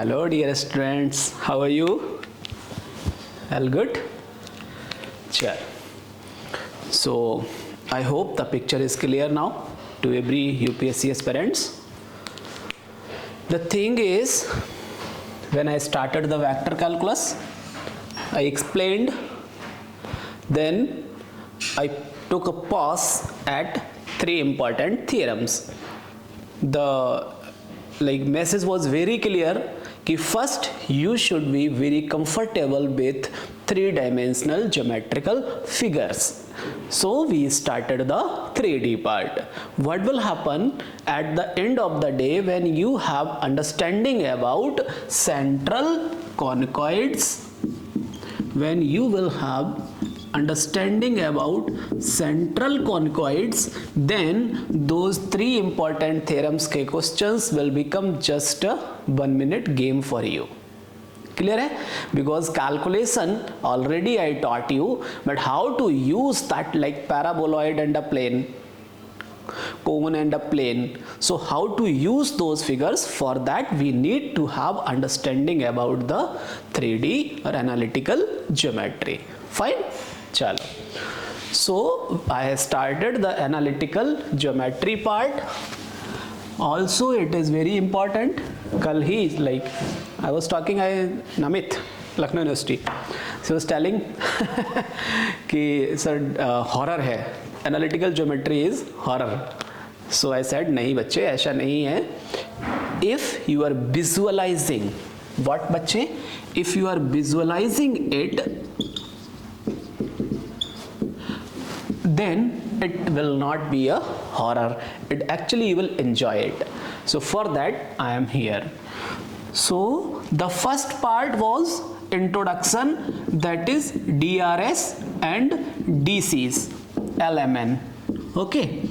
Hello dear students, how are you? All good? Sure. So I hope the picture is clear now to every UPSC aspirants. The thing is, when I started the vector calculus, I explained, then I took a pause at three important theorems. The message was very clear कि first you should be very comfortable with three-dimensional geometrical figures. So we started the 3D part. What will happen at the end of the day when you have understanding about central conicoids, when you will have understanding about central conicoids, then those three important theorems के questions will become just a 1 minute game for you. Clear है? Because calculation already I taught you, but how to use that like paraboloid and a plane, cone and a plane. So how to use those figures, for that we need to have understanding about the 3D or analytical geometry. Fine? Chalo. So I started the analytical geometry part. Also it is very important. Kal hi, like I was talking, Namit, Lucknow University. So he was telling कि sir horror है, analytical geometry is horror. So I said नहीं बच्चे ऐसा नहीं है. If you are visualizing, what बच्चे? If you are visualizing it, then it will not be a horror. It actually you will enjoy it. So for that I am here. So the first part was introduction, that is DRS and DCs, LMN. Okay.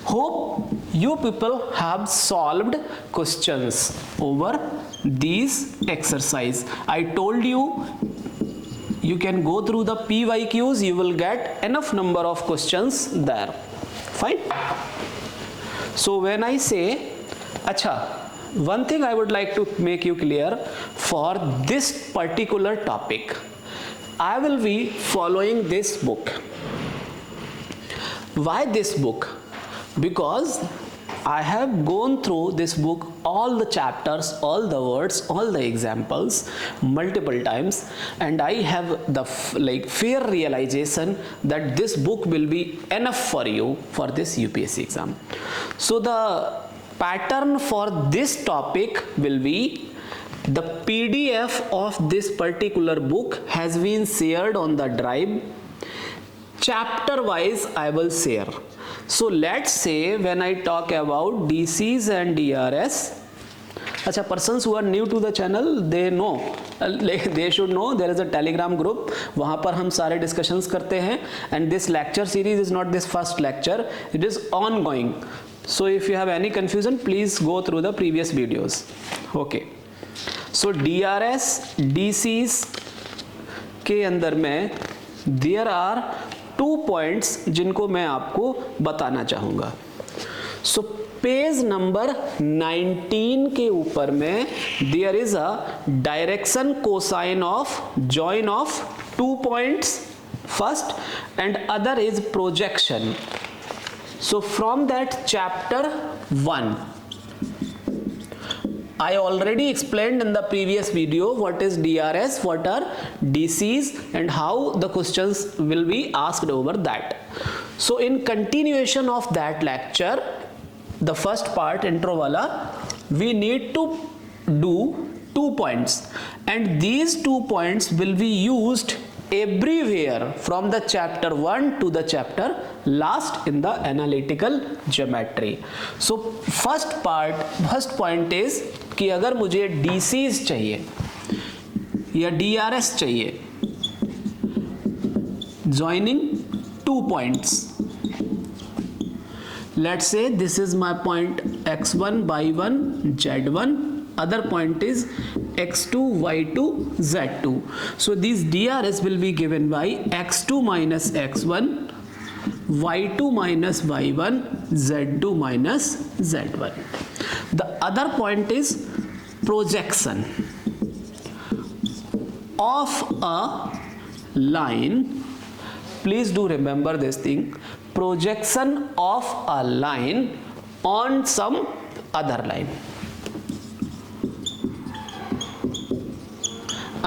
Hope you people have solved questions over these exercise. I told you, you can go through the PYQs, you will get enough number of questions there. Fine. So when I say, acha, one thing I would like to make you clear, for this particular topic, I will be following this book. Why this book? Because I have gone through this book, all the chapters, all the words, all the examples multiple times, and I have the fair realization that this book will be enough for you for this UPSC exam. So the pattern for this topic will be, the PDF of this particular book has been shared on the drive. Chapter wise I will share. So let's say when I talk about DCs and DRS, अच्छा, persons who are new to the channel, they know, they should know there is a telegram group, वहाँ पर हम सारे discussions करते हैं, and this lecture series is not this first lecture, it is ongoing. So if you have any confusion, please go through the previous videos. Okay. So DRS, DCs के अंदर में there are 2 points जिनको मैं आपको बताना चाहूँगा. So page number 19 के ऊपर में there is a direction cosine of join of 2 points first, and other is projection. So from that chapter 1, I already explained in the previous video what is DRS, what are DCs, and how the questions will be asked over that. So in continuation of that lecture, the first part intro wala, we need to do 2 points, and these 2 points will be used everywhere from the chapter 1 to the chapter last in the analytical geometry. So first point is कि अगर मुझे DCs चाहिए या DRS चाहिए, joining 2 points. Let's say this is my point x1, y1, z1, other point is x2, y2, z2. So these DRS will be given by x2 minus x1, y2 minus y1, z2 minus z1. The other point is projection. of a line, please do remember this thing, projection of a line on some other line,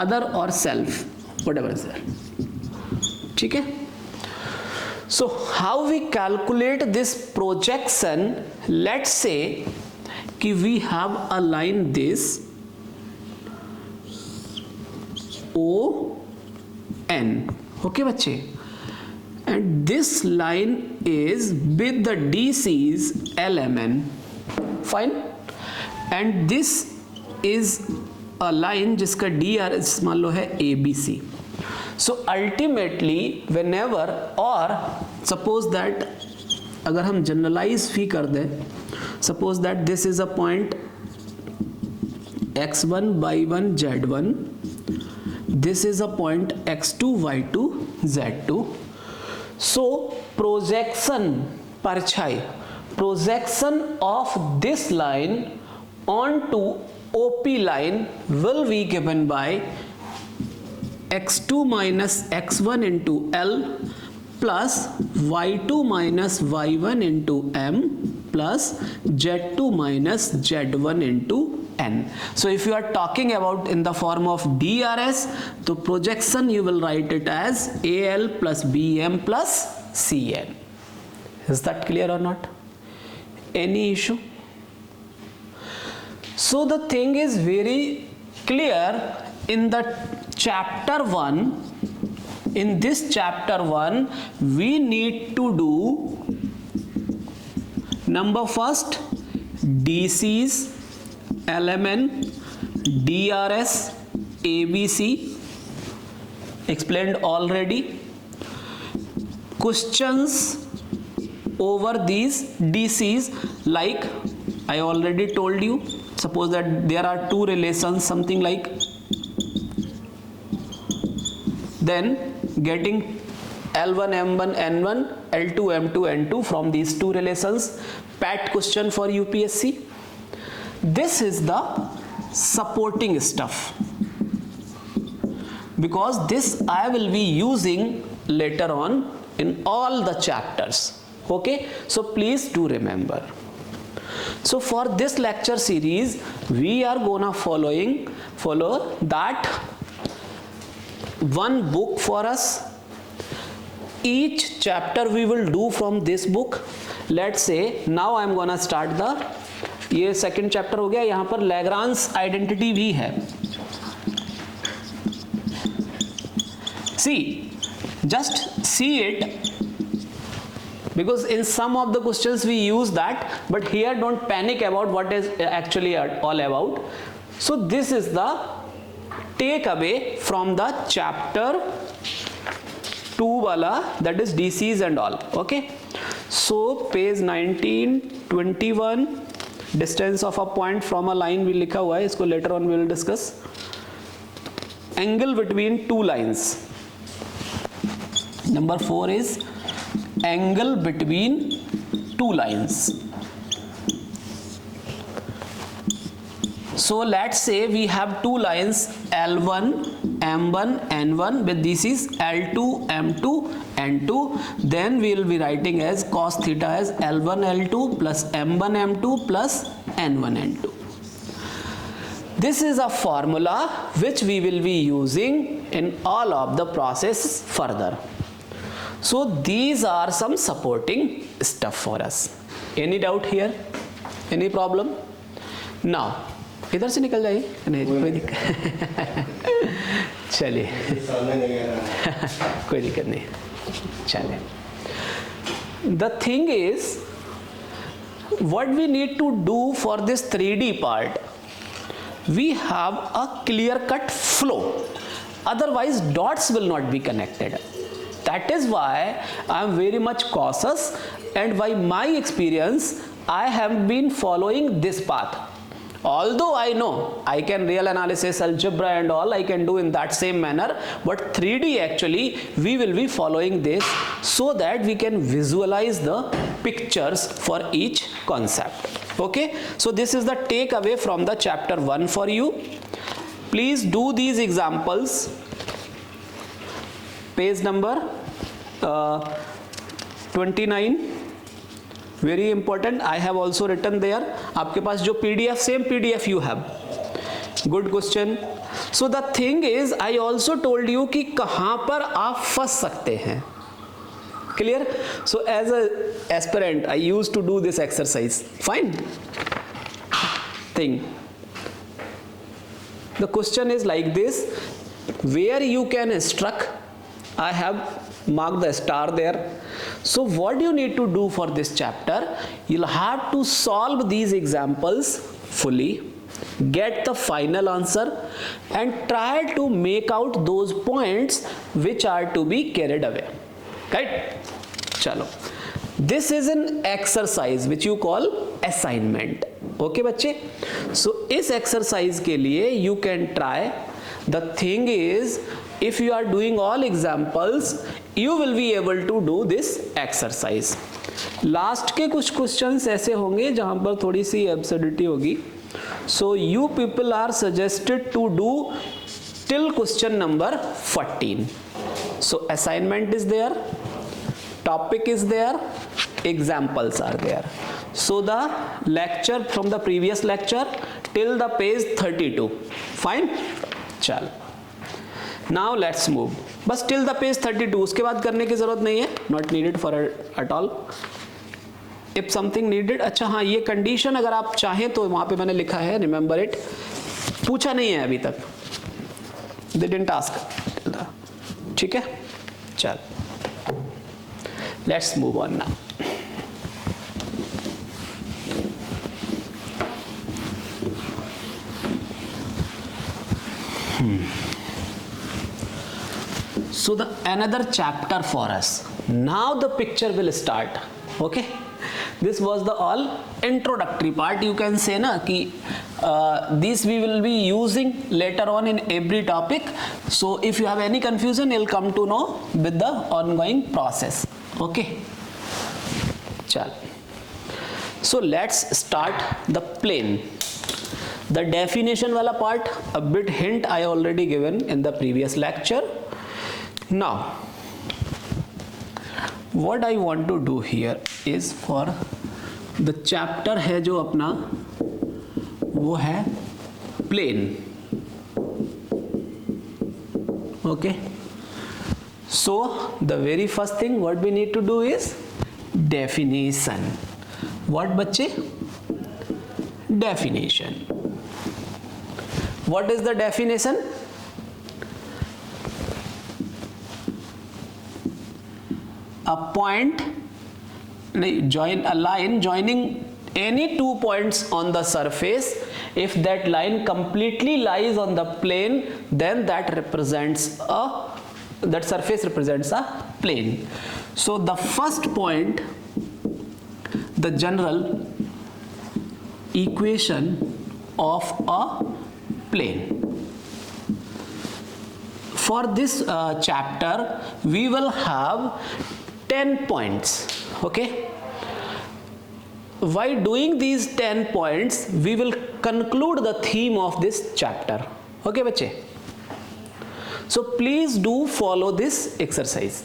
other or self, whatever is there. ठीक है? So how we calculate this projection? Let's say कि we have a line this ON, okay बच्चे, and this line is with the DC's LMN, fine, and this is a line जिसका DRS मान लो है ABC. So ultimately whenever, or suppose that अगर हम generalize भी कर दें, suppose that this is a point x1 y1 z1, this is a point x2 y2 z2. So projection, परछाई, projection of this line onto OP line will be given by x2 minus x1 into L plus y2 minus y1 into M plus z2 minus z1 into N. So if you are talking about in the form of DRS, the projection you will write it as AL plus BM plus CN. Is that clear or not? Any issue? So the thing is very clear in the chapter 1. In this chapter 1, we need to do number first DC's, LMN, DRS, ABC, explained already. Questions over these DC's, like I already told you, suppose that there are two relations, something like, then getting L1, M1, N1, L2, M2, N2 from these two relations, PAT question for UPSC. This is the supporting stuff, because this I will be using later on in all the chapters. Okay, so please do remember. So for this lecture series, we are gonna follow that one book for us. Each chapter we will do from this book. Let's say now I am gonna start the, ये second chapter हो गया, यहाँ पर Lagrange identity भी है. See, just see it, because in some of the questions we use that, but here don't panic about what is actually all about. So this is the takeaway from the chapter 2 wala, that is DCs and all. Okay, so page 19, 21, distance of a point from a line भी लिखा हुआ है, इसको later on we will discuss. Angle between two lines. Number 4 is angle between two lines. So let's say we have two lines L1, M1, N1, with this is L2, M2, N2. Then we will be writing as cos theta as L1, L2 plus M1, M2 plus N1, N2. This is a formula which we will be using in all of the process further. So these are some supporting stuff for us. Any doubt here? Any problem? Now, इधर से निकल जाइए, नहीं कोई दिक्कत, चलिए कोई दिक्कत नहीं, चलिए. The thing is, what we need to do for this 3D part, we have a clear-cut flow. Otherwise, dots will not be connected. That is why I am very much cautious, and by my experience, I have been following this path. Although I know I can real analysis, algebra and all I can do in that same manner, but 3D actually we will be following this so that we can visualize the pictures for each concept. Okay, so this is the takeaway from the chapter 1 for you. Please do these examples. Page number 29. Very important. I have also written there. आपके पास जो PDF, same PDF you have. Good question. So the thing is, I also told you कि कहाँ पर आप फंस सकते हैं. Clear? So as a aspirant, I used to do this exercise. Fine. Thing. The question is like this: where you can struck. I have marked the star there. So what you need to do for this chapter? You'll have to solve these examples fully, get the final answer, and try to make out those points which are to be carried away. Right? Chalo. This is an exercise which you call assignment. Okay बच्चे? So इस exercise के लिए you can try. The thing is, if you are doing all examples, you will be able to do this exercise. Last के कुछ questions ऐसे होंगे जहाँ पर थोड़ी सी absurdity होगी. So you people are suggested to do till question number 14. So assignment is there, topic is there, examples are there. So the lecture from the previous lecture till the page 32. Fine? चल. Now let's move. बस till the page 32. उसके बाद करने की जरूरत नहीं है. Not needed for at all. If something needed. अच्छा हाँ, ये condition अगर आप चाहें तो वहाँ पे मैंने लिखा है. Remember it. पूछा नहीं है अभी तक. They didn't ask. ठीक है? चल. Let's move on now. So the another chapter for us. Now the picture will start. Okay. This was the all introductory part. You can say na कि this we will be using later on in every topic. So if you have any confusion, you'll come to know with the ongoing process. Okay. चल. So let's start the plane. The definition वाला part, a bit hint I already given in the previous lecture. Now what I want to do here is for the chapter है जो अपना वो है plane. Okay. So the very first thing what we need to do is definition. What बच्चे? Definition. What is the definition? A point, join a line joining any two points on the surface. If that line completely lies on the plane, then that surface represents a plane. So the first point, the general equation of a plane. For this chapter, we will have 10 points. Okay. By doing these 10 points, we will conclude the theme of this chapter. Okay, बच्चे. So please do follow this exercise.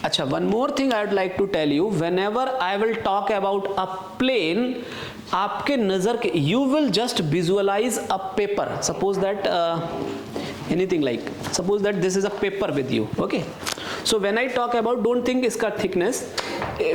अच्छा, one more thing I would like to tell you. Whenever I will talk about a plane, आपके नज़र के you will just visualize a paper. Suppose that anything like, suppose that this is a paper with you. Okay. So when I talk about, don't think इसका thickness.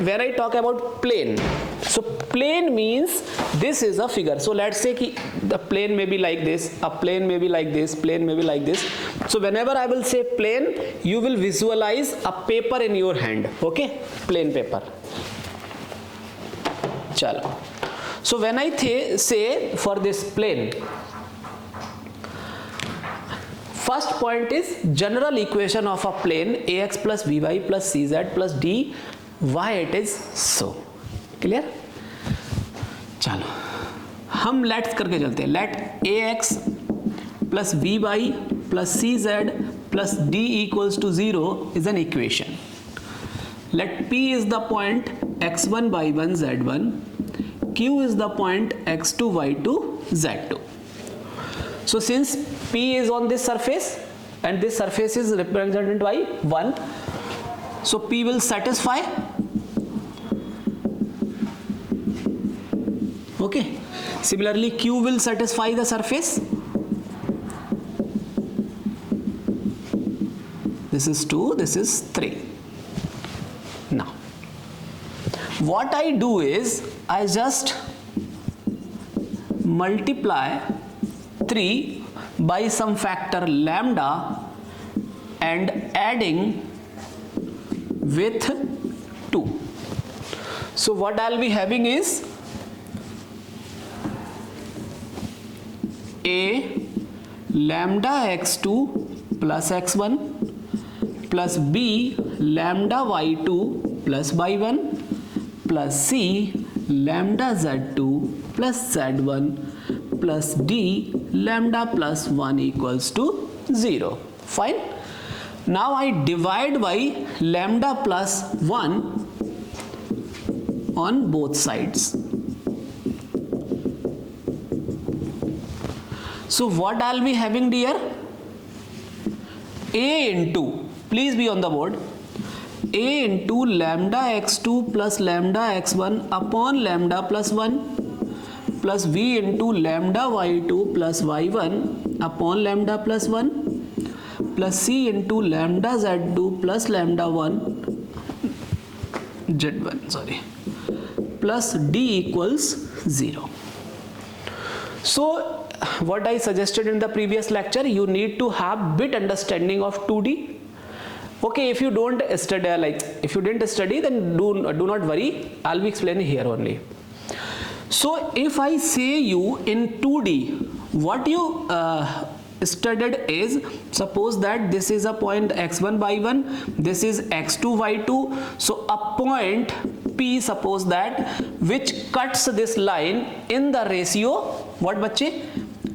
When I talk about plane, so plane means this is a figure. So let's say कि the plane may be like this, a plane may be like this, plane may be like this. So whenever I will say plane, you will visualize a paper in your hand. Okay, plain paper. चलो. So when I say for this plane, first point is general equation of a plane ax plus by plus cz plus d, why it is so. Clear? चलो हम let's करके चलते हैं. Let ax plus by plus cz plus d equals to 0 is an equation. Let p is the point x1 y1 z1, q is the point x2 y2 z2. So since P is on this surface and this surface is represented by 1, so P will satisfy. Okay. Similarly, Q will satisfy the surface. This is 2, this is 3. Now, what I do is I just multiply 3 by some factor lambda and adding with 2. So what I'll be having is A lambda x2 plus x1 plus B lambda y2 plus y1 plus C lambda z2 plus z1 plus D lambda plus 1 equals to 0. Fine. Now I divide by lambda plus 1 on both sides. So what I'll be having, dear? A into, please be on the board, A into lambda x2 plus lambda x1 upon lambda plus 1 plus V into lambda y2 plus y1 upon lambda plus 1 plus C into lambda z2 plus lambda 1 z1 sorry plus D equals 0. So what I suggested in the previous lecture, you need to have bit understanding of 2D. Okay, if you don't study, if you didn't study, then do not worry, I'll be explaining here only. So if I say you in 2D, what you studied is, suppose that this is a point x1 y1, this is x2 y2, so a point P, suppose that, which cuts this line in the ratio, what बच्चे,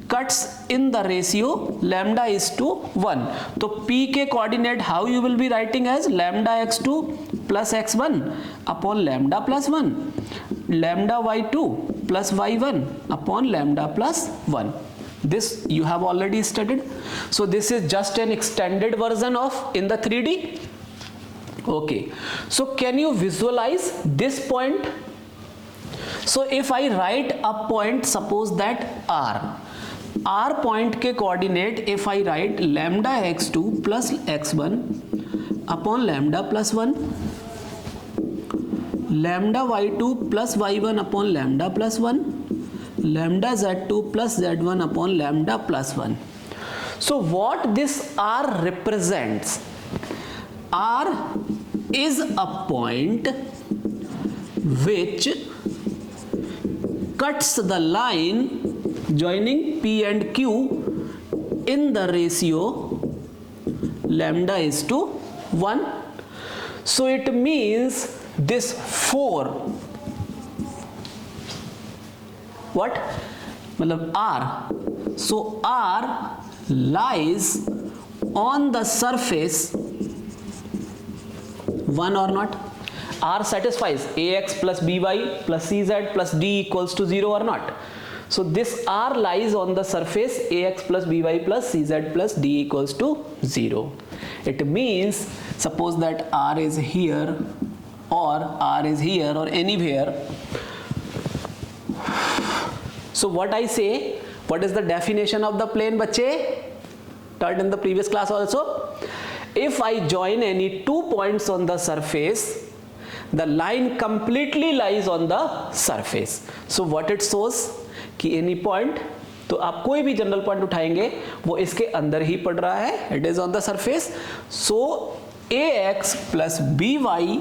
cuts in the ratio lambda is to 1. So P के coordinate how you will be writing as lambda x2 plus x1 upon lambda plus 1, lambda y2 plus y1 upon lambda plus 1. This you have already studied. So this is just an extended version of in the 3D. Okay. So can you visualize this point? So if I write a point, suppose that R point के coordinate, if I write lambda x2 plus x1 upon lambda plus 1, lambda y2 plus y1 upon lambda plus 1, lambda z2 plus z1 upon lambda plus 1. So what this R represents? R is a point which cuts the line joining P and Q in the ratio lambda is to 1. So it means this 4, what? मतलब R. So R lies on the surface 1 or not? R satisfies ax plus by plus cz plus d equals to 0 or not? So this R lies on the surface ax plus by plus cz plus d equals to 0. It means, suppose that R is here or R is here or anywhere. So what I say, what is the definition of the plane, bache? Taught in the previous class also. If I join any 2 points on the surface, the line completely lies on the surface. So what it shows कि any point, तो आप कोई भी general point उठाएंगे वो इसके अंदर ही पड़ रहा है, it is on the surface. So ax plus by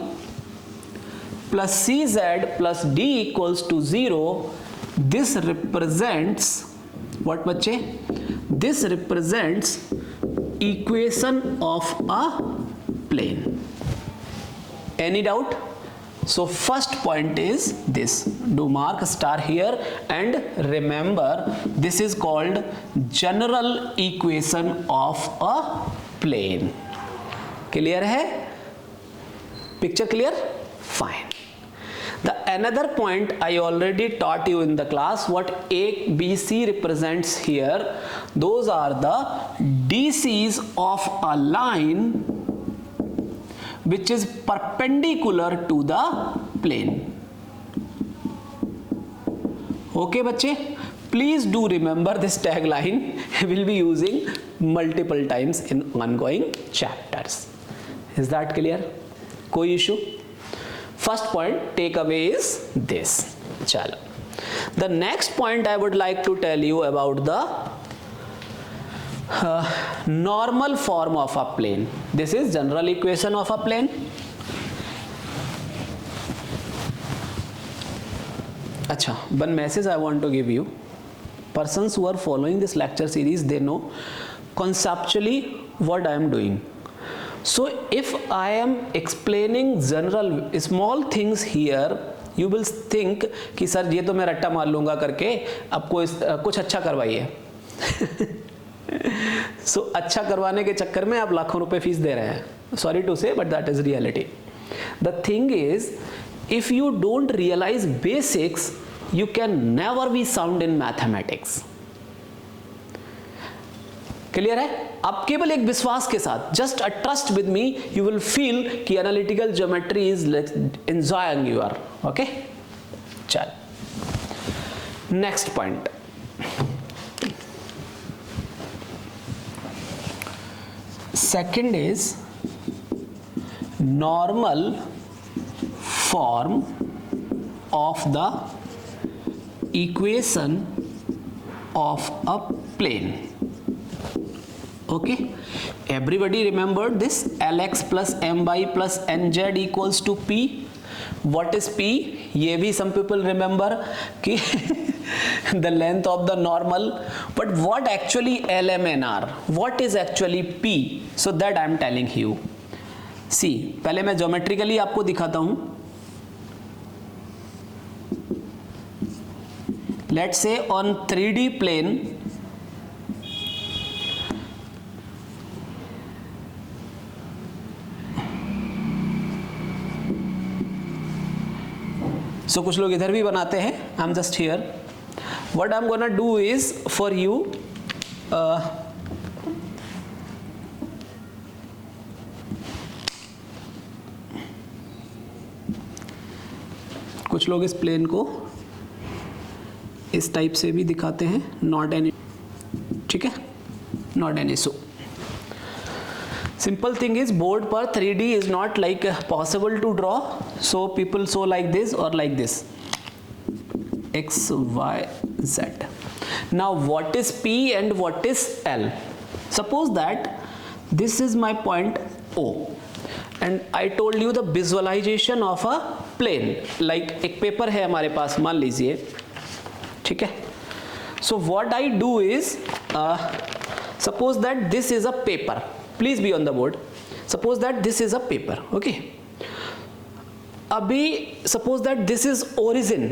plus cz plus d equals to 0. This represents what बच्चे? This represents equation of a plane. Any doubt? So first point is this. Do mark star here and remember this is called general equation of a plane. Clear hai? Picture clear? Fine. The another point I already taught you in the class, what A, B, C represents here, those are the DCs of a line which is perpendicular to the plane. Okay बच्चे, please do remember this tagline. We'll be using multiple times in ongoing chapters. Is that clear? कोई issue? First point takeaway is this. चलो, the next point I would like to tell you about the normal form of a plane. This is general equation of a plane. अच्छा, one message I want to give you. Persons who are following this lecture series, they know conceptually what I am doing. So if I am explaining general small things here, you will think कि sir ये तो मैं रट्टा मार लूँगा करके, आपको कुछ अच्छा करवाइए. So अच्छा करवाने के चक्कर में आप लाखों रुपए फीस दे रहे हैं. Sorry to say, but that is reality. The thing is, if you don't realize basics, you can never be sound in mathematics. Clear है? आप केवल एक विश्वास के साथ, just a trust with me, you will feel कि analytical geometry is enjoying you are. Okay? चल. Next point. Second is normal form of the equation of a plane. Okay, everybody remembered this Lx plus My plus Nz equals to P. What is P? ये भी some people remember कि the length of the normal, but what actually LMNR? What is actually P? So that I am telling you. See, पहले मैं geometrically आपको दिखाता हूँ. Let's say on 3D plane, so कुछ लोग इधर भी बनाते हैं. I'm just here. What I'm gonna do is for you, कुछ लोग इस प्लेन को इस टाइप से भी दिखाते हैं. नॉट एनी, ठीक है, not any issue. Simple thing is board पर 3D is not like possible to draw, so people so like this or like this, x y z. Now what is P and what is L? Suppose that this is my point O and I told you the visualization of a plane. Like एक paper है हमारे पास, मान लीजिए, ठीक है. So what I do is suppose that this is a paper. Please be on the board. Suppose that this is a paper. Okay. अभी suppose that this is origin.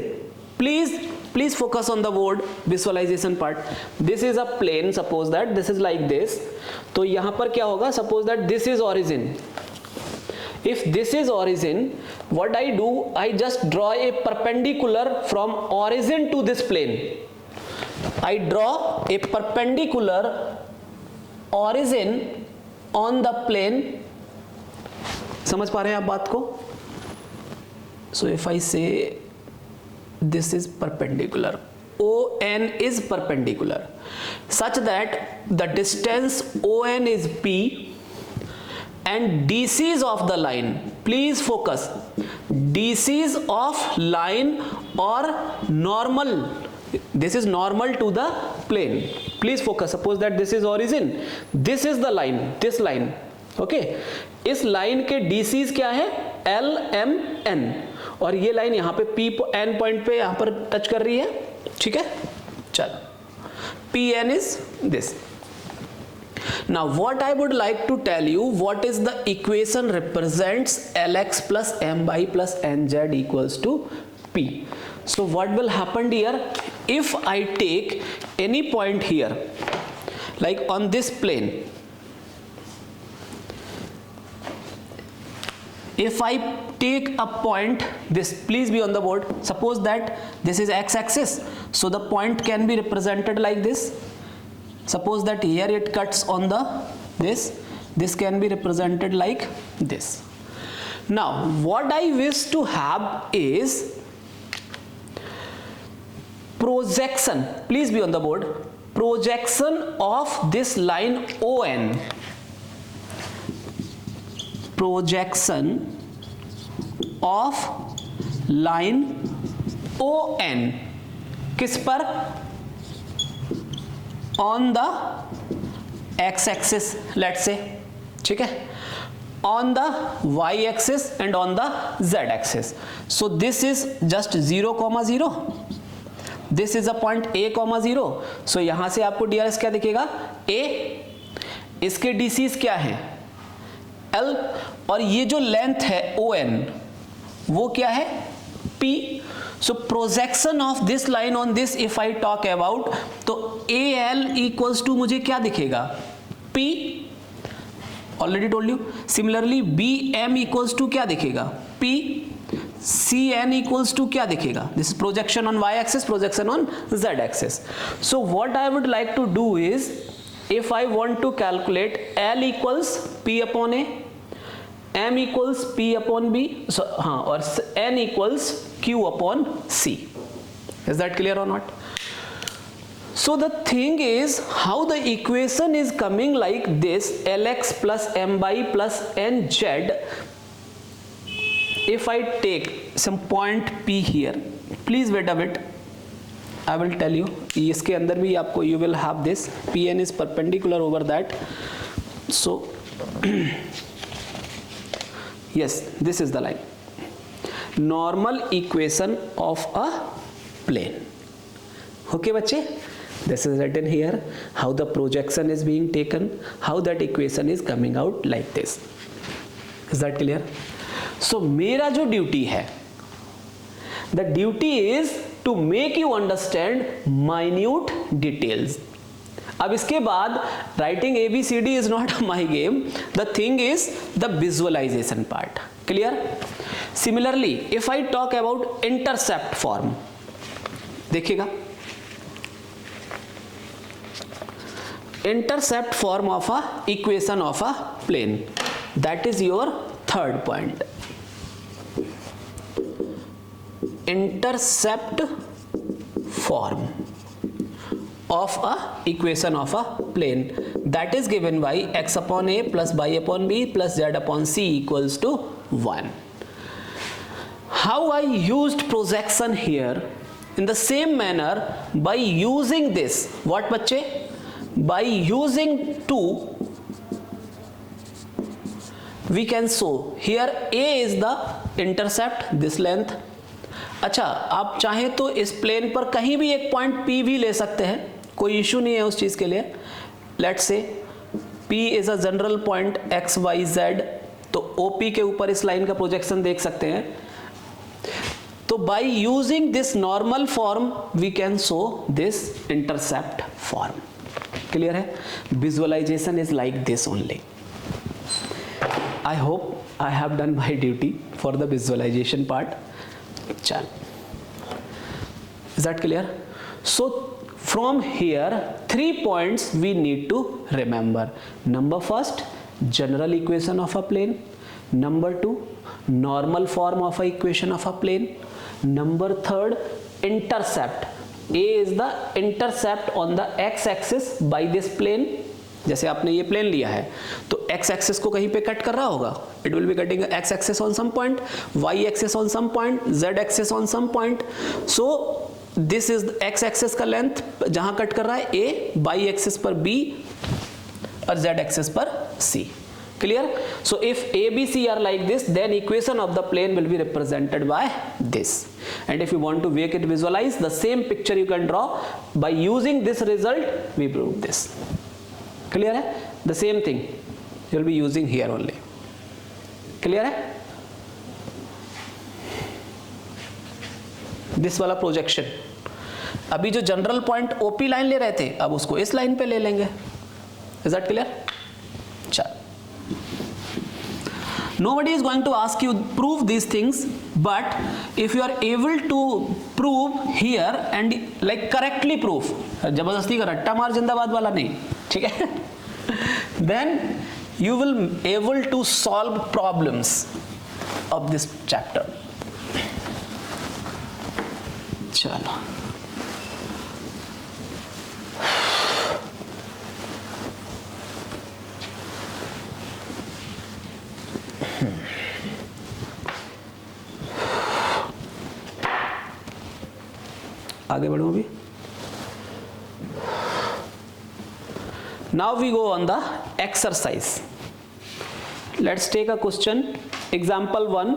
Please focus on the board visualization part. This is a plane. Suppose that this is like this. तो यहाँ पर क्या होगा? Suppose that this is origin. If this is origin, what I do, I just draw a perpendicular from origin to this plane. I draw a perpendicular origin on the plane. समझ पा रहे हैं आप बात को? So if I say this is perpendicular, ON is perpendicular, such that the distance ON is P and DCs of the line, please focus, DCs of line or normal, this is normal to the plane, please focus. Suppose that this is origin, this is the line, this line. Okay, इस line के DCs क्या है? L, M, N, और ये line यहाँ पे P N point पे यहाँ पर टच कर रही है. ठीक है, चलो, PN is this. Now what I would like to tell you, what is the equation represents Lx plus My plus Nz equals to P. So what will happen here? If I take any point here, like on this plane, if I take a point, this please be on the board, suppose that this is x-axis, so the point can be represented like this. Suppose that here it cuts on the this can be represented like this. Now what I wish to have is projection, please be on the board, projection of this line ON, projection of line ON किस पर, on the x-axis let's say, ठीक है, on the y-axis and on the z-axis. So this is just 0, 0. This is a point a, 0. So यहां से आपको DRS क्या दिखेगा, a, इसके DCs क्या है L, और ये जो लेंथ है ON वो क्या है P. So projection of this line on this if I talk about, तो AL equals to मुझे क्या दिखेगा P, already told you. Similarly BM equals to क्या दिखेगा P, CN equals to क्या दिखेगा, this is projection on y-axis, projection on z-axis. So what I would like to do is, if I want to calculate L equals P upon A, M equals P upon B, so हाँ, और N equals Q upon C. Is that clear or not? So the thing is, how the equation is coming like this, Lx plus My plus Nz. If I take some point P here, please wait a bit, I will tell you. इसके अंदर भी आपको you will have this, Pn is perpendicular over that. So yes, this is the line. Normal equation of a plane. Okay बच्चे, this is written here, how the projection is being taken, how that equation is coming out like this. Is that clear? So मेरा जो duty है, the duty is to make you understand minute details. अब इसके बाद writing ABCD is not my game. The thing is the visualization part. Clear? Similarly, if I talk about intercept form, देखिएगा, intercept form of a equation of a plane, that is your third point. Intercept form of a equation of a plane, that is given by x upon a plus y upon b plus z upon c equals to 1. How I used projection here? In the same manner, by using this, what बच्चे? By using 2, we can show here a is the intercept, this length. अच्छा, आप चाहें तो इस plane पर कहीं भी एक पॉइंट P भी ले सकते हैं, कोई इशू नहीं है उस चीज के लिए. Let's say P is a general point x y z, तो OP के ऊपर इस लाइन का प्रोजेक्शन देख सकते हैं. तो by using this normal form we can show this intercept form. Clear है? Visualisation is like this only. I hope I have done my duty for the visualisation part. चल, is that clear? So from here 3 points we need to remember. Number first, general equation of a plane. Number 2, normal form of a equation of a plane. Number 3, intercept. A is the intercept on the x-axis by this plane. जैसे आपने ये plane लिया है तो x axis को कहीं पे cut कर रहा होगा, it will be cutting x axis on some point, y axis on some point, z axis on some point. So this is x axis का लेंथ जहां कट कर रहा है a, y एक्सिस पर b और z एक्सिस पर c. Clear? So if a b c are like this, then equation of the plane will be represented by this. And if you want to make it visualize the same picture, you can draw by using this result. We prove this. Clear है? The same thing you will be using here only. Clear है? This वाला projection, अभी जो general point OP line ले रहे थे, अब उसको इस लाइन पे ले लेंगे. Is that clear? चल, nobody is going to ask you prove these things, but if you are able to prove here and like correctly prove, जबरदस्ती का रट्टा मार जिंदाबाद वाला नहीं, ठीक है, then you will able to solve problems of this chapter. चलो आगे बढ़ो अभी. Now we go on the exercise. Let's take a question. Example 1.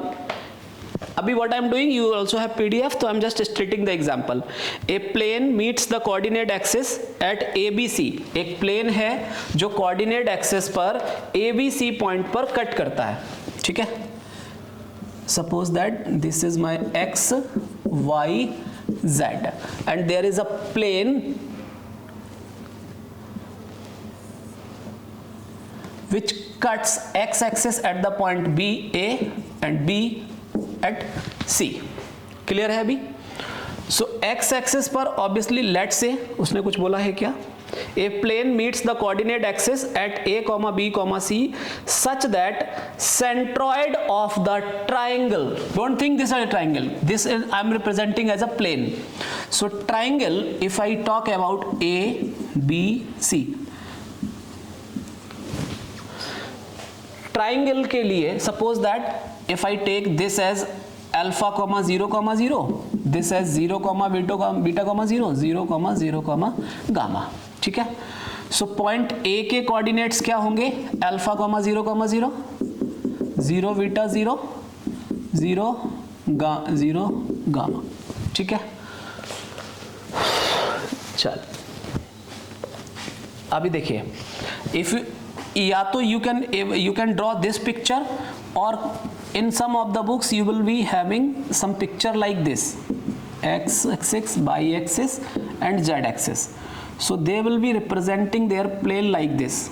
अभी what I'm doing, you also have PDF, तो I'm just stating the example. A plane meets the coordinate axis at ABC. एक plane है जो coordinate axis पर ABC point पर cut करता है, ठीक है. Suppose that this is my X, Y, Z and there is a plane which cuts X axis at the point B A and B at C. Clear है अभी? सो X axis पर obviously let's say उसने कुछ बोला है क्या? A plane meets the coordinate axis at A, B, C such that centroid of the triangle, don't think this is a triangle, this is I'm representing as a plane. So triangle, if I talk about A, B, C, triangle के लिए suppose that if I take this as alpha, 0, 0, this as 0, beta, 0, 0, 0, gamma, ठीक है. So point A के coordinates क्या होंगे? Alpha, 0, 0, 0 beta 0, 0 gamma, ठीक है. चल अभी देखिए, इफ या तो you can draw this picture और in some of the books you will be having some picture like this, x axis, y axis and z axis. So they will be representing their plane like this.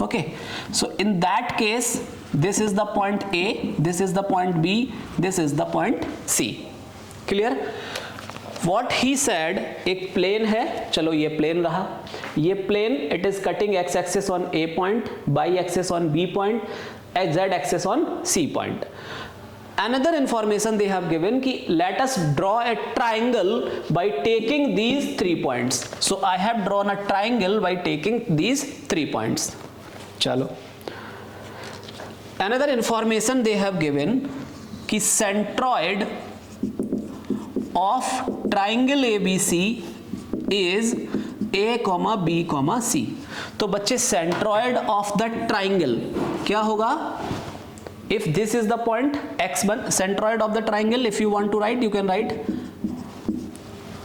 Okay, so in that case this is the point A, this is the point B, this is the point C. Clear? What he said, एक plane है, चलो ये plane रहा, ये plane it is cutting x axis on A point, y axis on B point, z axis on C point. Another information they have given कि let us draw a triangle by taking these 3 points. So I have drawn a triangle by taking these 3 points. चलो. Another information they have given कि centroid of triangle ABC is A, B, C. तो बच्चे centroid of the triangle क्या होगा? If this is the point x1, centroid of the triangle, if you want to write, you can write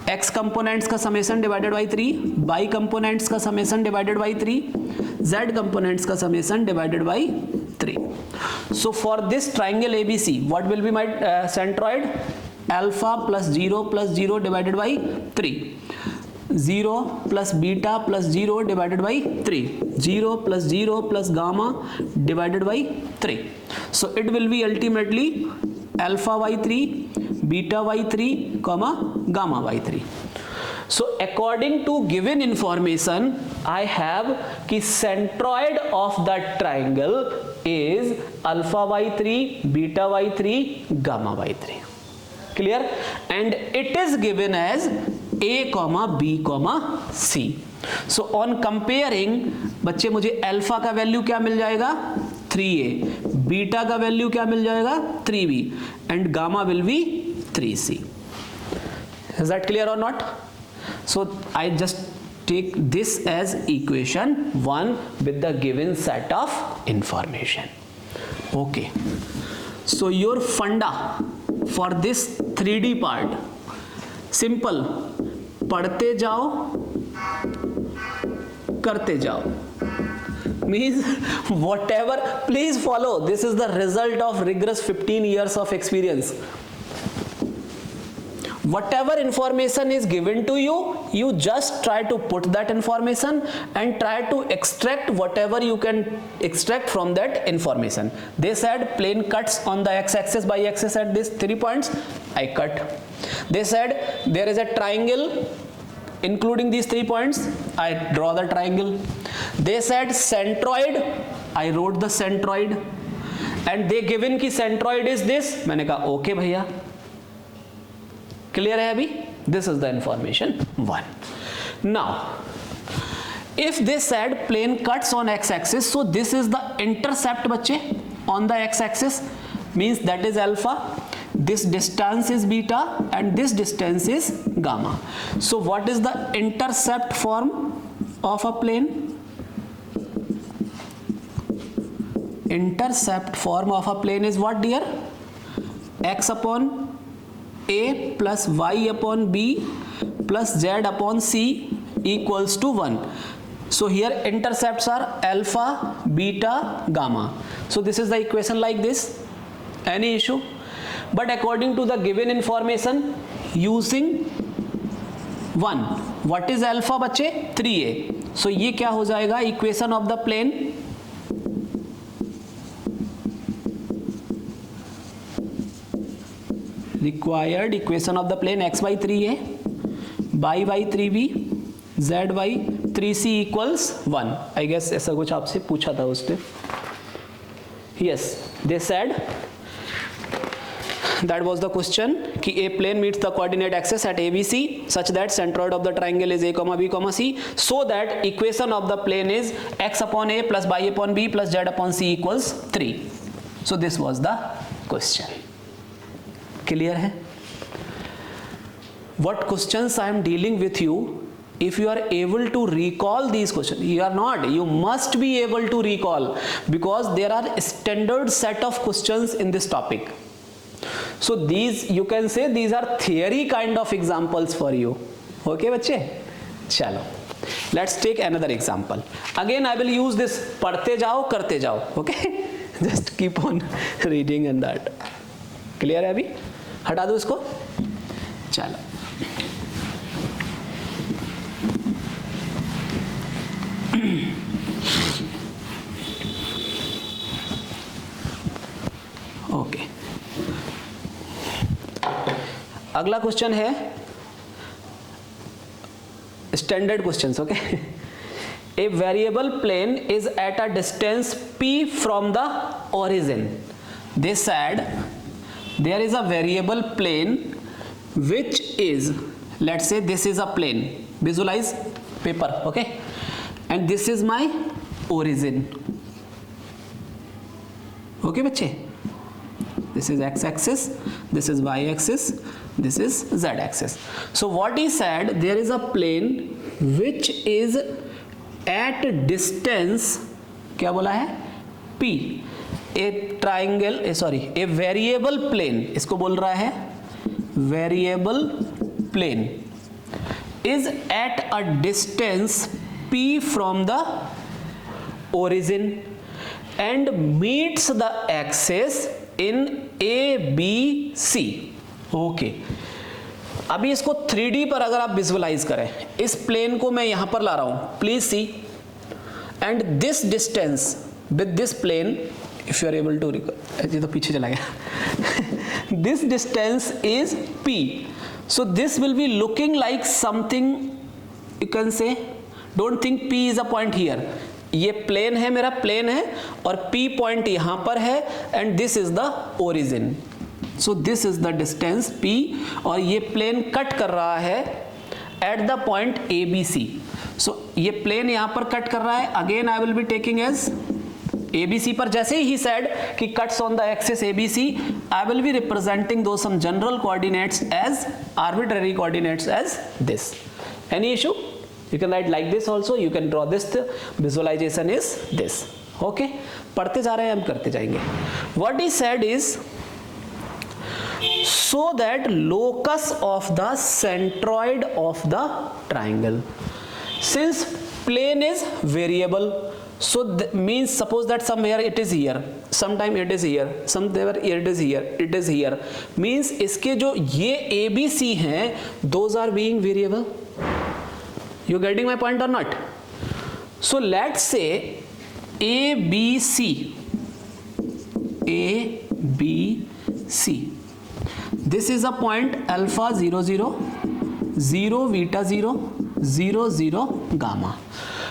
x components का summation divided by 3, y components का summation divided by 3, z components का summation divided by 3. So for this triangle ABC, what will be my centroid? Alpha plus 0 divided by 3. 0 plus beta plus 0 divided by 3, 0 plus 0 plus gamma divided by 3. So it will be ultimately alpha by 3, beta by 3, gamma by 3. So according to given information, I have कि centroid of that triangle is alpha by 3, beta by 3, gamma by 3. Clear? And it is given as A, B, C. So on comparing, बच्चे मुझे alpha का value क्या मिल जाएगा? 3a, beta का value क्या मिल जाएगा? 3b, and gamma will be 3c. Is that clear or not? So I just take this as equation 1 with the given set of information. Okay. So your funda for this 3D part, simple. पढ़ते जाओ, करते जाओ. Means whatever, please follow. This is the result of rigorous 15 years of experience. whatever information is given to you, you just try to put that information and try to extract whatever you can extract from that information. They said plane cuts on the x-axis by axis at these 3 points, I cut. They said there is a triangle including these 3 points, I draw the triangle. They said centroid, I wrote the centroid. And they given कि centroid is this, मैंने कहा okay भैया, clear है अभी? This is the information 1. Now, if they said plane cuts on x-axis, so this is the intercept बच्चे on the x-axis, means that is alpha, this distance is beta and this distance is gamma. So what is the intercept form of a plane? Intercept form of a plane is what, dear? X upon A plus Y upon B plus Z upon C equals to 1. So here intercepts are alpha, beta, gamma. So this is the equation like this. Any issue? But according to the given information, using 1, what is alpha बच्चे? 3a. So ये क्या हो जाएगा? Equation of the plane, required equation of the plane x by 3a, y by 3b, z by 3c equals 1. I guess ऐसा कुछ आपसे पूछा था उसने. Yes, they said that was the question कि a plane meets the coordinate axis at ABC such that centroid of the triangle is a comma b comma c, so that equation of the plane is x upon a plus y upon b plus z upon c equals 3. So this was the question. Clear है? What questions I am dealing with you, if you are able to recall these questions, you are not, you must be able to recall, because there are standard set of questions in this topic. So these, you can say these are theory kind of examples for you. Okay बच्चे? चलो, let's take another example. Again I will use this पढ़ते जाओ करते जाओ. Okay? Just keep on reading and that. Clear है अभी? हटा दो इसको. चलो. ओके, अगला क्वेश्चन है standard questions. Okay, a variable plane is at a distance p from the origin. They said there is a variable plane which is, let's say this is a plane, visualize paper, okay, and this is my origin. Okay बच्चे, this is x-axis, this is y-axis, this is z-axis. So what he said, there is a plane which is at distance, क्या बोला है, p. A triangle, a variable plane, इसको बोल रहा है variable plane is at a distance p from the origin and meets the axis in A, B, C. Okay, अभी इसको 3D पर अगर आप विजुअलाइज करें, इस प्लेन को मैं यहां पर ला रहा हूं, please see, and this distance with this plane, if you are able to recall, ये तो पीछे चला गया, this distance is P. So this will be looking like something, you can say, don't think P is a point here. ये plane है, मेरा plane है, और P पॉइंट यहां पर है, and this is the origin. So this is the distance P, और ये प्लेन कट कर रहा है at the point ABC. So ये प्लेन यहां पर कट कर रहा है. Again I will be taking as ABC पर, जैसे ही said कि cuts on the axis ABC, I will be representing those some general coordinates as arbitrary coordinates as this. Any issue? You can write like this also. You can draw this. The visualization is this. Okay? पढ़ते जा रहे हैं हम, करते जाएंगे. What he said is, so that locus of the centroid of the triangle, since plane is variable, So means suppose that somewhere it is here, sometime it is here, somewhere it is here, it is here. Means इसके जो ये A B C हैं, those are being variable. You getting my point or not? So let's say A B C, A B C. This is a point alpha 0 0, 0 beta 0, 0 0 gamma.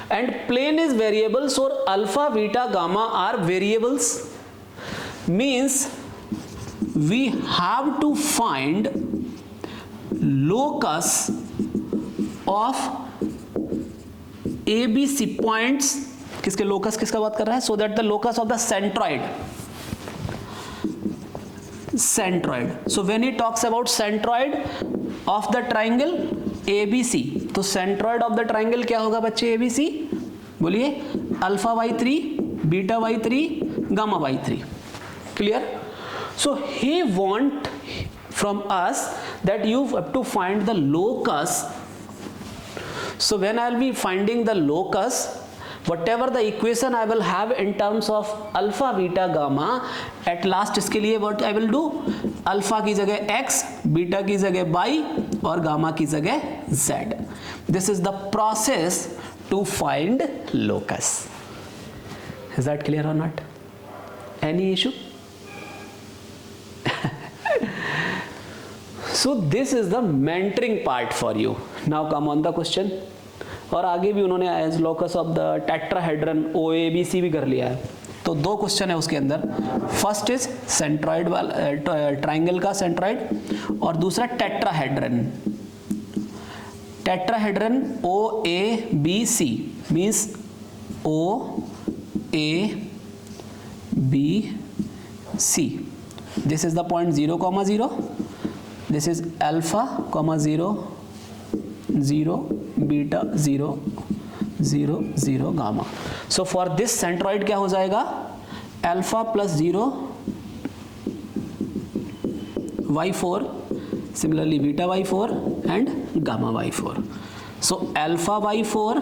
And plane is variable, so alpha, beta, gamma are variables. Means we have to find locus of ABC points. किसके locus किसका बात कर रहा है? So that the locus of the centroid. Centroid. So when he talks about centroid of the triangle ABC, तो centroid of the triangle क्या होगा बच्चे ABC? बोलिए, alpha by 3, beta by 3, gamma by 3. Clear? So he want from us that you have to find the locus. So when I will be finding the locus, whatever the equation I will have in terms of alpha, beta, gamma, at last इसके लिए what I will do, alpha की जगह x, beta की जगह y और gamma की जगह z. This is the process to find locus. Is that clear or not? Any issue? So this is the mentoring part for you. Now come on the question. और आगे भी उन्होंने as locus of the tetrahedron OABC भी कर लिया है. तो 2 question है उसके अंदर. फर्स्ट इज सेंट्रॉइड वाला, ट्राइंगल का सेंट्रॉइड, और दूसरा tetrahedron. Tetrahedron OABC means OABC. This is the point 0, 0. This is alpha, 0, 0, beta 0, 0, 0 gamma. So for this centroid क्या हो जाएगा? Alpha plus 0 y4, similarly beta y4 and gamma y4. सो alpha y4,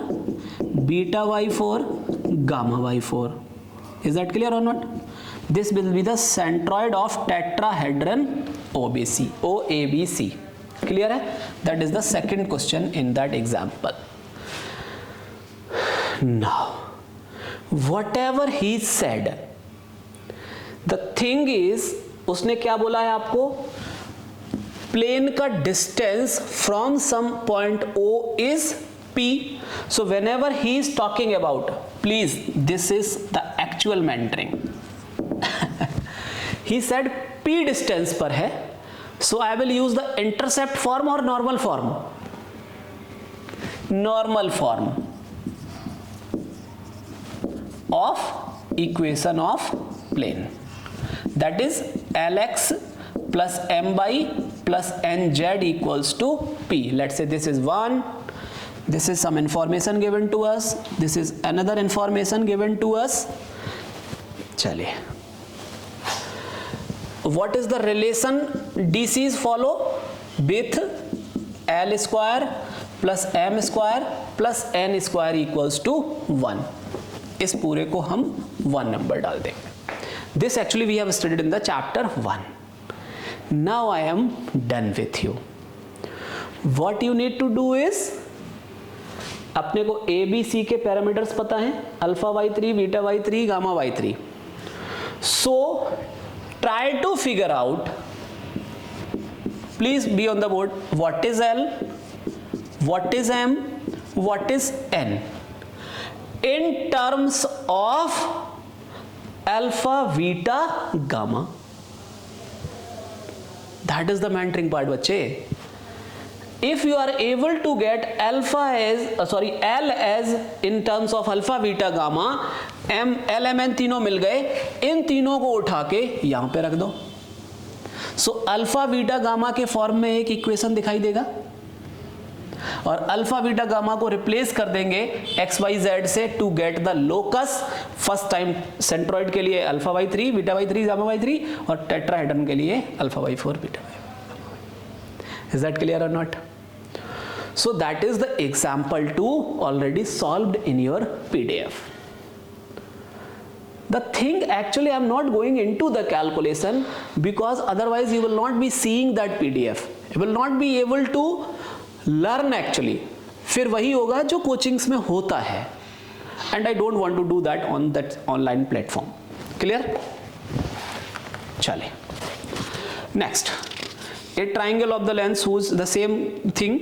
beta y4, gamma y4. Is that clear और not? This will be the centroid of tetrahedron OABC. Clear है? That is the second question in that example. Now, whatever he said, the thing is, उसने क्या बोला है आपको? Plane का distance from some point O is P. So whenever he is talking about, please, this is the actual mentoring. He said P distance पर है. So I will use the intercept form or normal form? Normal form of equation of plane. That is Lx plus My plus Nz equals to P. Let's say this is 1. This is some information given to us. This is another information given to us. चलिए. What is the relation DCs follow with L square plus M square plus N square equals to 1. इस पूरे को हम 1 number डाल देंगे. This actually we have studied in the chapter 1. Now I am done with you. What you need to do is, अपने को ABC के parameters पता हैं, alpha y3, beta y3, gamma y3. So try to figure out, please be on the board, what is L, what is M, what is N in terms of alpha, beta, gamma. That is the mentoring part बच्चे. If you are able to get alpha as L as in terms of alpha, beta, gamma, M, L, M, N तीनों मिल गए, इन तीनों को उठा के यहां पे रख दो. सो अल्फा, बीटा, गामा के फॉर्म में एक इक्वेशन दिखाई देगा, और अल्फा, बीटा, गामा को रिप्लेस कर देंगे एक्स वाई जेड से to get the locus. First time centroid के लिए alpha by 3, beta by 3, gamma by 3, और टेट्राहेड्रन के लिए alpha by 4, beta by. Is that clear और not? So that is the example 2 already solved in your PDF. The thing actually I'm not going into the calculation because otherwise you will not be seeing that PDF. You will not be able to learn actually. फिर वही होगा जो coachings में होता है. And I don't want to do that on that online platform. Clear? चलिए. Next, a triangle of the length whose the same thing.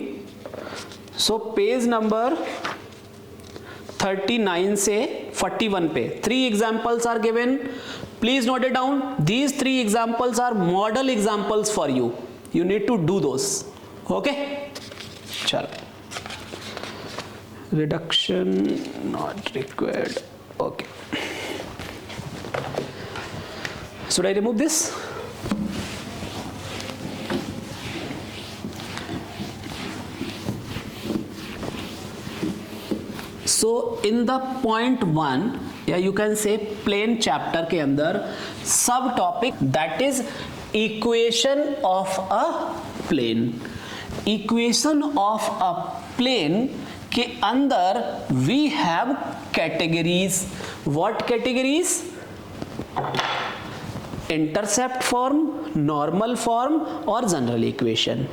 So page number 39 से 41 पे 3 examples are given. Please note it down. These 3 examples are model examples for you. You need to do those. Okay? चलो. Reduction not required. Okay. Should I remove this? So in the point 1 या you can say plane chapter के अंदर सब topic that is equation of a plane. Equation of a plane के अंदर we have categories. What categories? Intercept form, normal form और general equation.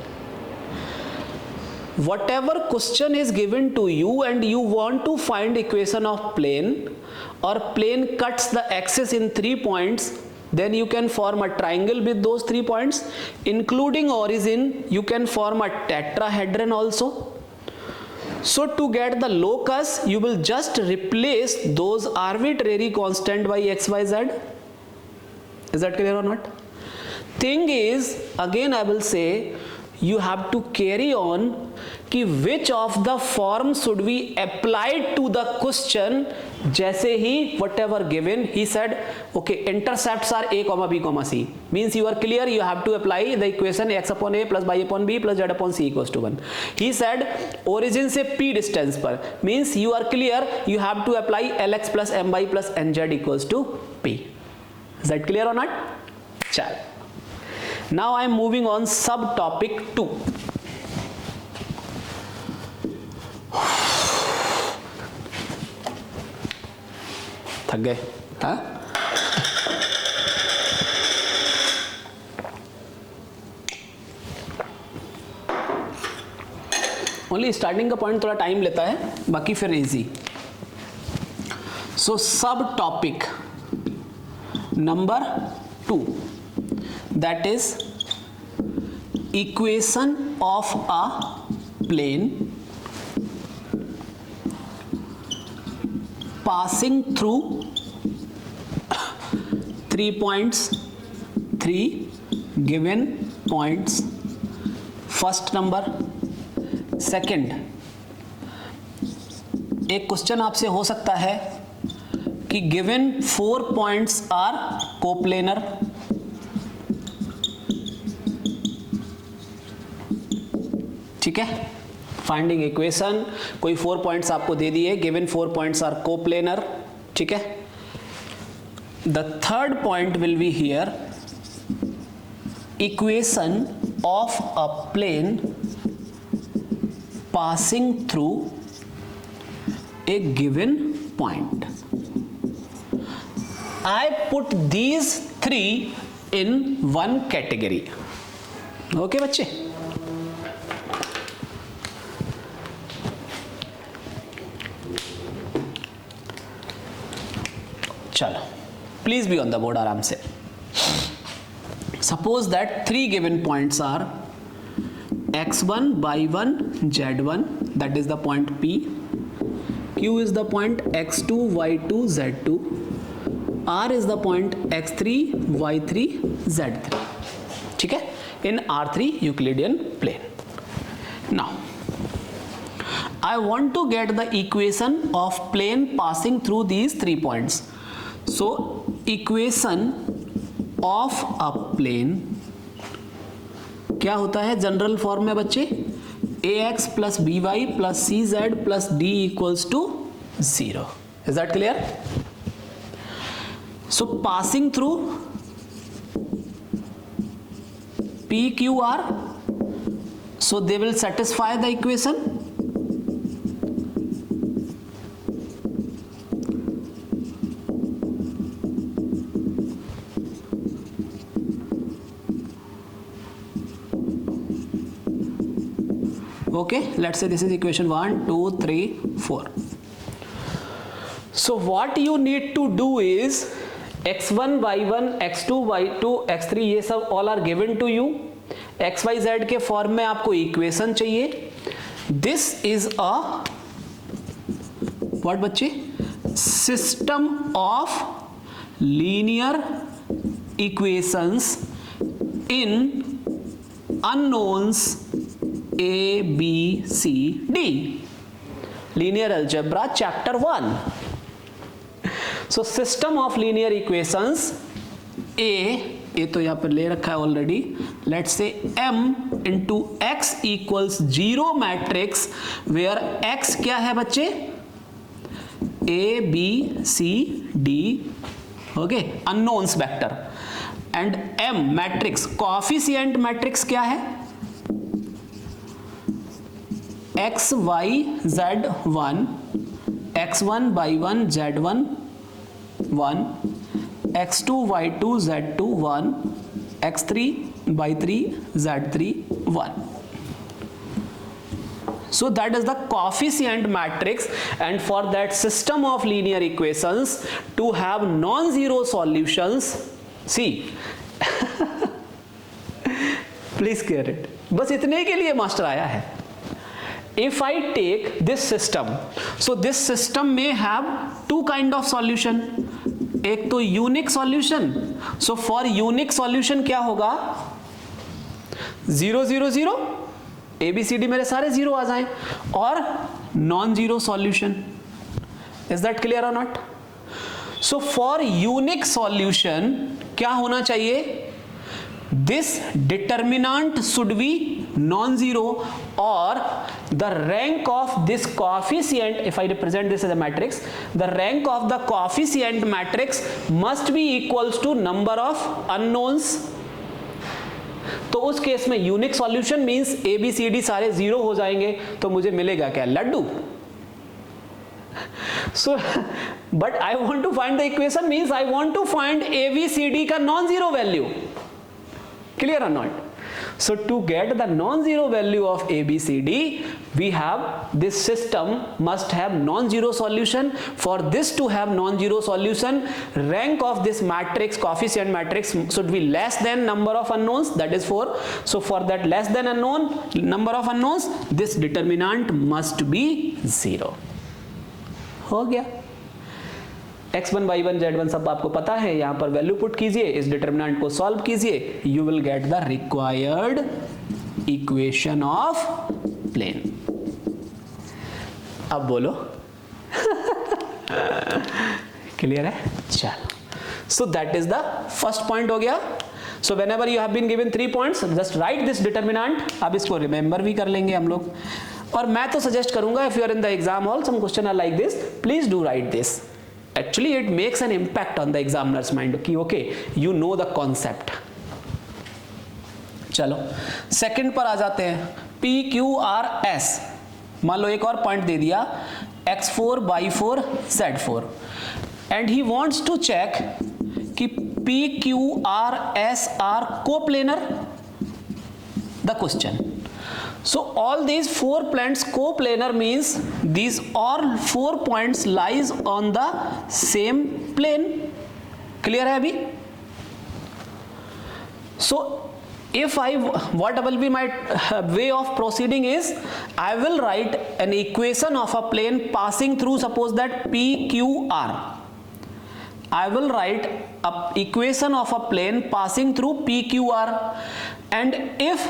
Whatever question is given to you and you want to find equation of plane or plane cuts the axis in 3 points, then you can form a triangle with those 3 points. Including origin, you can form a tetrahedron also. So to get the locus, you will just replace those arbitrary constant by x, y, z. Is that clear or not? Thing is, again I will say, you have to carry on कि which of the form should we apply to the question. जैसे ही whatever given, he said okay, intercepts are a comma b comma c, means you are clear, you have to apply the equation x upon a plus y upon b plus z upon c equals to 1. He said origin से p distance पर, means you are clear, you have to apply lx plus my plus nz equals to p. Is that clear or not? चल. Now I am moving on subtopic 2. थक गए? हाँ? Only starting का point थोड़ा time लेता है, बाकी फिर इजी. सो सब topic number 2, that is equation of a plane passing through 3 points, 3 given points. First number. Second, एक क्वेश्चन आपसे हो सकता है कि given 4 points are coplanar. ठीक है, फाइंडिंग इक्वेशन, कोई 4 पॉइंट्स आपको दे दिए, गिवन 4 पॉइंट्स आर कोप्लेनर. ठीक है. The third point will be here equation of a plane passing through a given point. I put these 3 in 1 category. Okay बच्चे. चलो, please be on the board आराम से. Suppose that 3 given points are x1, y1, z1, that is the point P. Q is the point x2, y2, z2. R is the point x3, y3, z3. ठीक है, in R3 Euclidean plane. Now, I want to get the equation of plane passing through these 3 points. So equation of a plane क्या होता है general form में बच्चे? ax plus by plus cz plus d equals to 0. Is that clear? So passing through PQR, so they will satisfy the equation. Okay, let's say this is equation 1, 2, 3, 4. So what you need to do is x1, y1, x2, y2, x3 ये सब all are given to you. x, y, z के form में आपको equation चाहिए. This is a what बच्चे? System of linear equations in unknowns A, B, C, D. Linear algebra chapter 1. So system of linear equations A तो यहाँ पर ले रखा है already. Let's say M into X equals 0 matrix where X क्या है बच्चे? A, B, C, D. Okay, unknowns vector. And M matrix coefficient matrix क्या है? X, Y, Z1, X1, Y1, Z1, 1, X2, Y2, Z2, 1, X3, Y3, Z3, 1. So that is the coefficient matrix, and for that system of linear equations to have non-zero solutions, see please clear it. बस इतने के लिए master आया है. If I take this system, so this system may have two kind of solution. एक तो unique solution. So for unique solution क्या होगा? 0 0 0 ABCD मेरे सारे 0 आ जाएं, और non-zero solution. Is that clear or not? So for unique solution क्या होना चाहिए? This determinant should be non-zero, or the rank of this coefficient, if I represent this as a matrix, the rank of the coefficient matrix must be equals to number of unknowns. तो उस case में unique solution means a b c d सारे 0 हो जाएंगे, तो मुझे मिलेगा क्या? Laddu. So but I want to find the equation means I want to find ABCD का non-zero value. Clear or not? So to get the non-zero value of ABCD, we have this system must have non-zero solution. For this to have non-zero solution, rank of this matrix, coefficient matrix, should be less than number of unknowns, that is 4. So for that less than unknown number of unknowns, this determinant must be 0. हो गया. x1, y1, z1 सब आपको पता है. यहां पर value put कीजिए, इस डिटरमिनेंट को सॉल्व कीजिए, you will get the required equation of plane. अब बोलो क्लियर है? चलो. So that is the first point हो गया. So whenever you have been given 3 points, just write this determinant. अब इसको रिमेंबर भी कर लेंगे हम लोग. और मैं तो सजेस्ट करूंगा, if you are in the exam hall, some question are like this, please do write this. Actually it makes an impact on the examiner's mind कि okay you know the concept. चलो second पर आ जाते हैं. P Q R S, मान लो एक और point दे दिया x4 y4 z4, and he wants to check कि P Q R S are coplanar. The question. So all these 4 points coplanar means these all 4 points lies on the same plane. Clear है अभी? So if what will be my way of proceeding is, I will write an equation of a plane passing through, suppose that PQR. I will write a equation of a plane passing through PQR, and if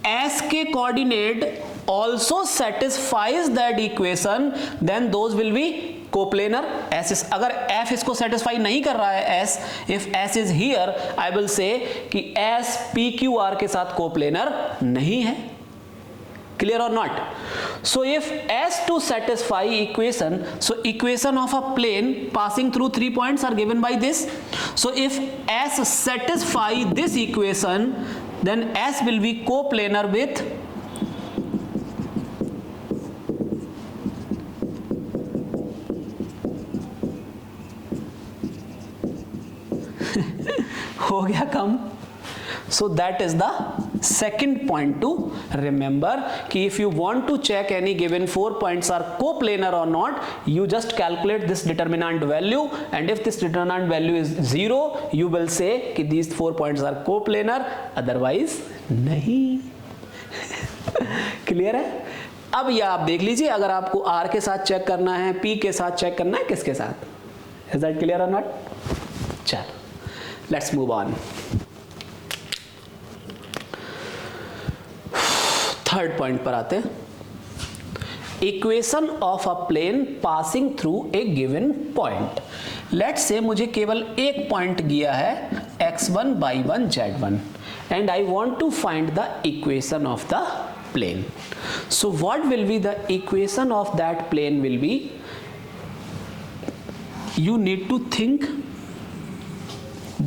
S के coordinate also satisfies that equation, then those will be coplanar. S is, अगर F इसको satisfy नहीं कर रहा है S, if S is here, I will say कि S PQR के साथ coplanar नहीं है. Clear or not? So if S to satisfy equation, so equation of a plane passing through 3 points are given by this. So if S satisfy this equation, then S will be coplanar with हो गया कम. So that is the Second point to remember कि if you want to check any given 4 points are coplanar or not, you just calculate this determinant value, and if this determinant value is 0, you will say कि these 4 points are coplanar, otherwise नहीं. Clear है? अब यह आप देख लीजिए, अगर आपको R के साथ चेक करना है, P के साथ चेक करना है, किसके साथ? Is that clear or not? चलो, let's move on. Third point पर आते हैं. Equation of a plane passing through a given point. Let's say मुझे केवल एक पॉइंट दिया है x1 y1 z1 and I want to find the equation of the plane. So what will be the equation of that plane will be, you need to think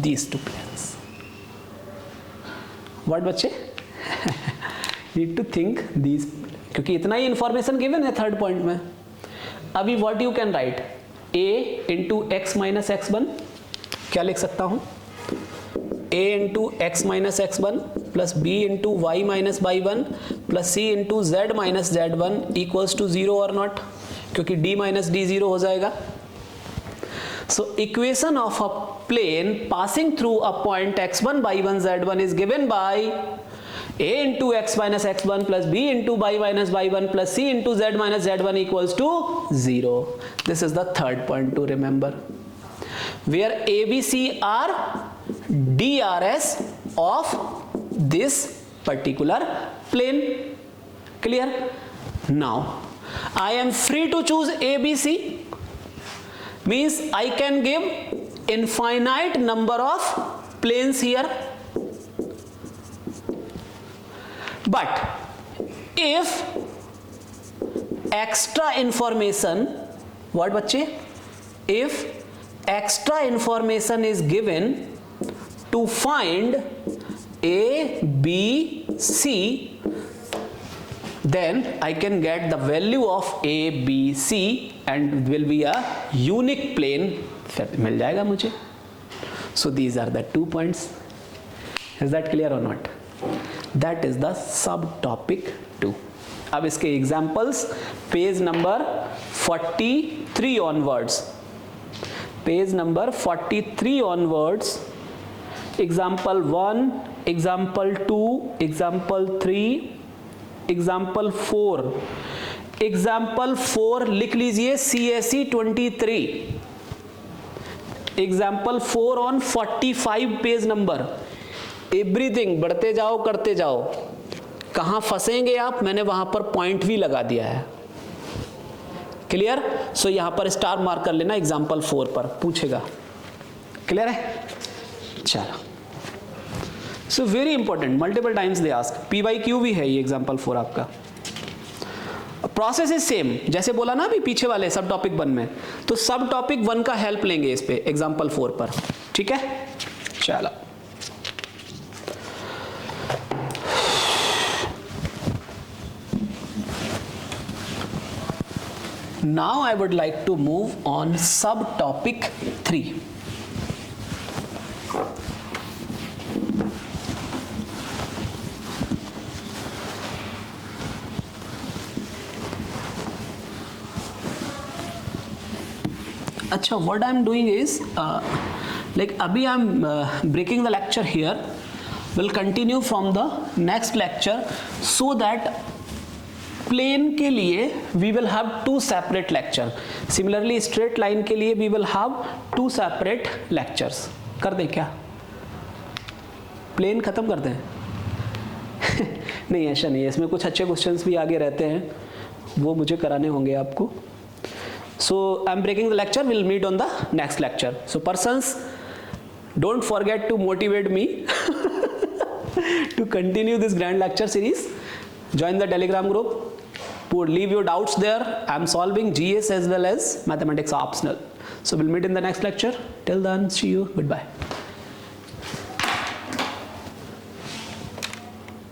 these two planes. What बच्चे? need to think these, क्योंकि इतना ही information given है third point में. अभी what you can write, a into x minus x one, क्या लिख सकता हूं? a into x minus x one plus b into y minus y one plus c into z minus z one equals to zero और not, क्योंकि d minus d zero हो जाएगा. So equation of a plane passing through a point x1 y1 z1 is given by a into x minus x1 plus b into y minus y1 plus c into z minus z1 equals to 0. This is the third point to remember, where ABC are DRS of this particular plane. Clear? Now I am free to choose ABC. Means I can give infinite number of planes here, but if extra information, what बच्चे? If extra information is given to find A, B, C, then I can get the value of A, B, C and will be a unique plane. मिल जाएगा मुझे. So these are the 2 points. Is that clear or not? That is the subtopic 2. अब इसके examples page number 43 onwards. Page number 43 onwards. Example 1, example 2, example 3, example 4. Example 4 लिख लीजिए CSE 23. Example 4 on 45 page number. Everything बढ़ते जाओ करते जाओ. कहां फंसेंगे आप, मैंने वहां पर पॉइंट भी लगा दिया है. क्लियर? सो यहां पर स्टार मार्क कर लेना एग्जाम्पल 4 पर, पूछेगा. क्लियर है? चलो. So very important, multiple times they ask. PYQ भी है ये एग्जाम्पल 4 आपका. प्रोसेस इज सेम, जैसे बोला ना अभी पीछे वाले सब टॉपिक 1 में, तो सब टॉपिक 1 का हेल्प लेंगे इस पे एग्जाम्पल 4 पर. ठीक है? चलो. Now I would like to move on sub topic 3. अच्छा, what I am doing is like अभी I am breaking the lecture here. We'll continue from the next lecture so that plane के लिए we will have 2 separate lecture. Similarly straight line के लिए we will have 2 separate lectures. कर दें क्या? Plane खत्म कर दें? नहीं, ऐसा नहीं है. इसमें कुछ अच्छे क्वेश्चंस भी आगे रहते हैं, वो मुझे कराने होंगे आपको. So I'm breaking the lecture. We'll meet on the next lecture. So persons, don't forget to motivate me to continue this grand lecture series. Join the Telegram group. Leave your doubts there. I'm solving GS as well as mathematics optional. So we'll meet in the next lecture. Till then, see you. Goodbye.